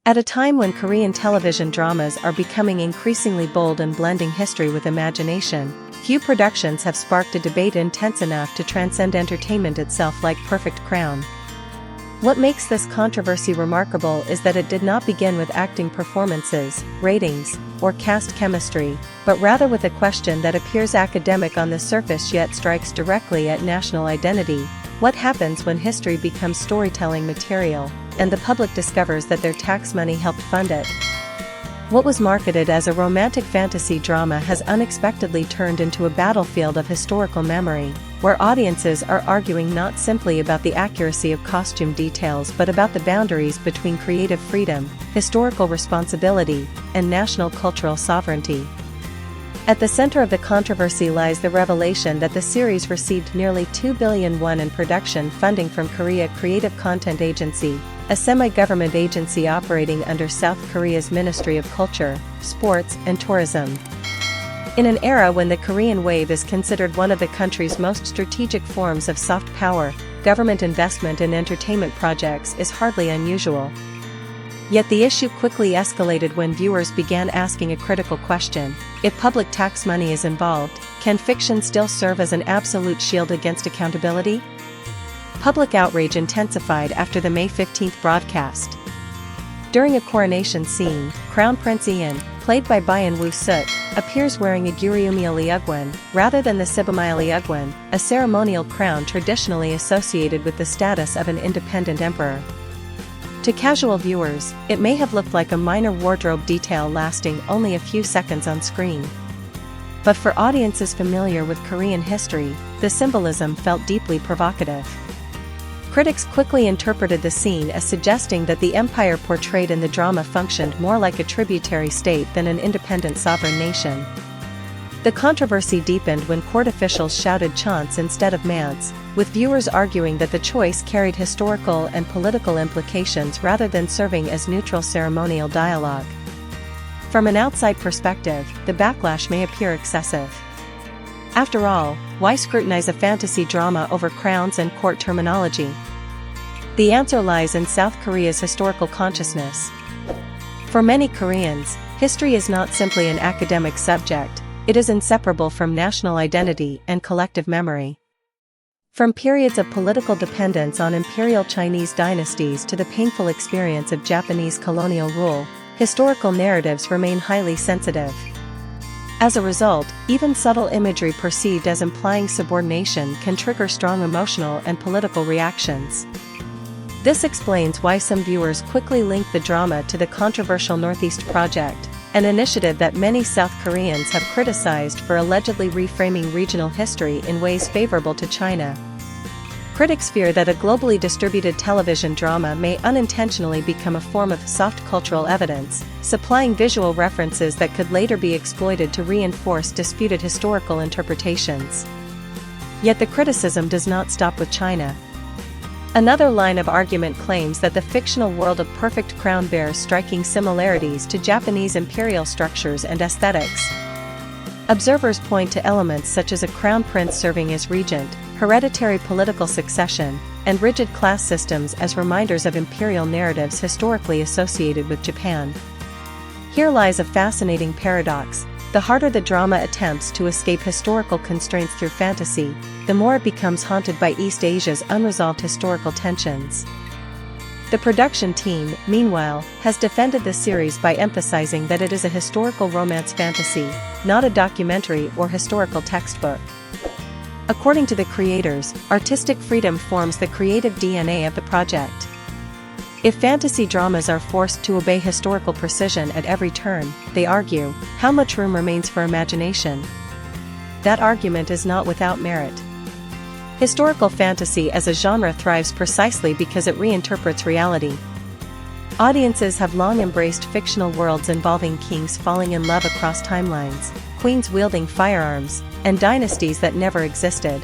At a time when Korean television dramas are becoming increasingly bold and blending history with imagination, few productions have sparked a debate intense enough to transcend entertainment itself like Perfect Crown. What makes this controversy remarkable is that it did not begin with acting performances, ratings, or cast chemistry, but rather with a question that appears academic on the surface yet strikes directly at national identity: what happens when history becomes storytelling material, and the public discovers that their tax money helped fund it? What was marketed as a romantic fantasy drama has unexpectedly turned into a battlefield of historical memory, where audiences are arguing not simply about the accuracy of costume details but about the boundaries between creative freedom, historical responsibility, and national cultural sovereignty. At the center of the controversy lies the revelation that the series received nearly 2 billion won in production funding from Korea Creative Content Agency, a semi-government agency operating under South Korea's Ministry of Culture, Sports, and Tourism. In an era when the Korean wave is considered one of the country's most strategic forms of soft power, government investment in entertainment projects is hardly unusual. Yet the issue quickly escalated when viewers began asking a critical question: if public tax money is involved, can fiction still serve as an absolute shield against accountability? Public outrage intensified after the May 15 broadcast. During a coronation scene, Crown Prince Ian, played by Byun Woo-suk, appears wearing a Guriumi Liugwan, rather than the Sibamai Liugwan, a ceremonial crown traditionally associated with the status of an independent emperor. To casual viewers, it may have looked like a minor wardrobe detail lasting only a few seconds on screen. But for audiences familiar with Korean history, the symbolism felt deeply provocative. Critics quickly interpreted the scene as suggesting that the empire portrayed in the drama functioned more like a tributary state than an independent sovereign nation. The controversy deepened when court officials shouted chants instead of mants, with viewers arguing that the choice carried historical and political implications rather than serving as neutral ceremonial dialogue. From an outside perspective, the backlash may appear excessive. After all, why scrutinize a fantasy drama over crowns and court terminology? The answer lies in South Korea's historical consciousness. For many Koreans, history is not simply an academic subject, it is inseparable from national identity and collective memory. From periods of political dependence on imperial Chinese dynasties to the painful experience of Japanese colonial rule, historical narratives remain highly sensitive. As a result, even subtle imagery perceived as implying subordination can trigger strong emotional and political reactions. This explains why some viewers quickly link the drama to the controversial Northeast Project, an initiative that many South Koreans have criticized for allegedly reframing regional history in ways favorable to China. Critics fear that a globally distributed television drama may unintentionally become a form of soft cultural evidence, supplying visual references that could later be exploited to reinforce disputed historical interpretations. Yet the criticism does not stop with China. Another line of argument claims that the fictional world of Perfect Crown bears striking similarities to Japanese imperial structures and aesthetics. Observers point to elements such as a crown prince serving as regent, hereditary political succession, and rigid class systems as reminders of imperial narratives historically associated with Japan. Here lies a fascinating paradox: the harder the drama attempts to escape historical constraints through fantasy, the more it becomes haunted by East Asia's unresolved historical tensions. The production team, meanwhile, has defended the series by emphasizing that it is a historical romance fantasy, not a documentary or historical textbook. According to the creators, artistic freedom forms the creative DNA of the project. If fantasy dramas are forced to obey historical precision at every turn, they argue, how much room remains for imagination? That argument is not without merit. Historical fantasy as a genre thrives precisely because it reinterprets reality. Audiences have long embraced fictional worlds involving kings falling in love across timelines, queens wielding firearms, and dynasties that never existed.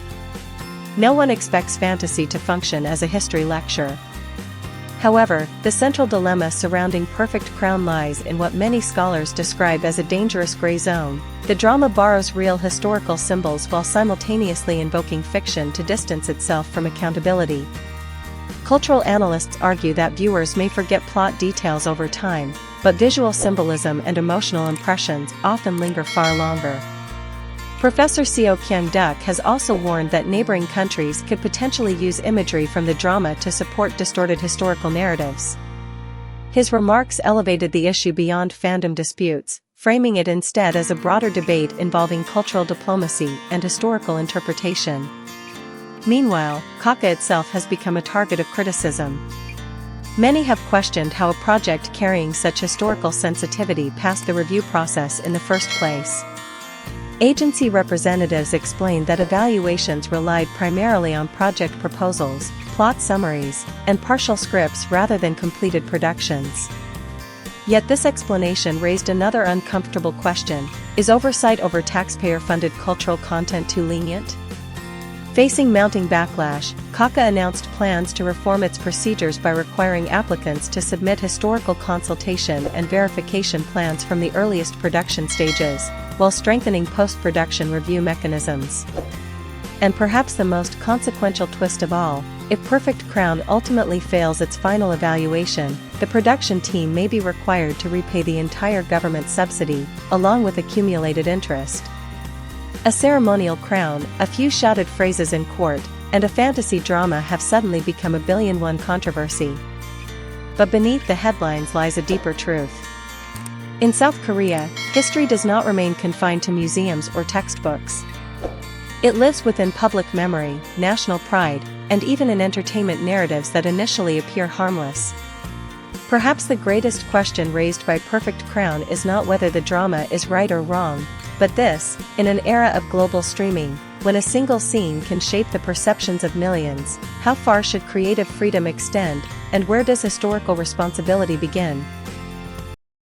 No one expects fantasy to function as a history lecture. However, the central dilemma surrounding Perfect Crown lies in what many scholars describe as a dangerous gray zone. The drama borrows real historical symbols while simultaneously invoking fiction to distance itself from accountability. Cultural analysts argue that viewers may forget plot details over time, but visual symbolism and emotional impressions often linger far longer. Professor Seo Kyung-duk has also warned that neighboring countries could potentially use imagery from the drama to support distorted historical narratives. His remarks elevated the issue beyond fandom disputes, framing it instead as a broader debate involving cultural diplomacy and historical interpretation. Meanwhile, Kaka itself has become a target of criticism. Many have questioned how a project carrying such historical sensitivity passed the review process in the first place. Agency representatives explained that evaluations relied primarily on project proposals, plot summaries, and partial scripts rather than completed productions. Yet this explanation raised another uncomfortable question: is oversight over taxpayer-funded cultural content too lenient? Facing mounting backlash, Kaka announced plans to reform its procedures by requiring applicants to submit historical consultation and verification plans from the earliest production stages, while strengthening post-production review mechanisms. And perhaps the most consequential twist of all, if Perfect Crown ultimately fails its final evaluation, the production team may be required to repay the entire government subsidy, along with accumulated interest. A ceremonial crown, a few shouted phrases in court, and a fantasy drama have suddenly become a billion-won controversy. But beneath the headlines lies a deeper truth. In South Korea, history does not remain confined to museums or textbooks. It lives within public memory, national pride, and even in entertainment narratives that initially appear harmless. Perhaps the greatest question raised by Perfect Crown is not whether the drama is right or wrong, but this: in an era of global streaming, when a single scene can shape the perceptions of millions, how far should creative freedom extend, and where does historical responsibility begin?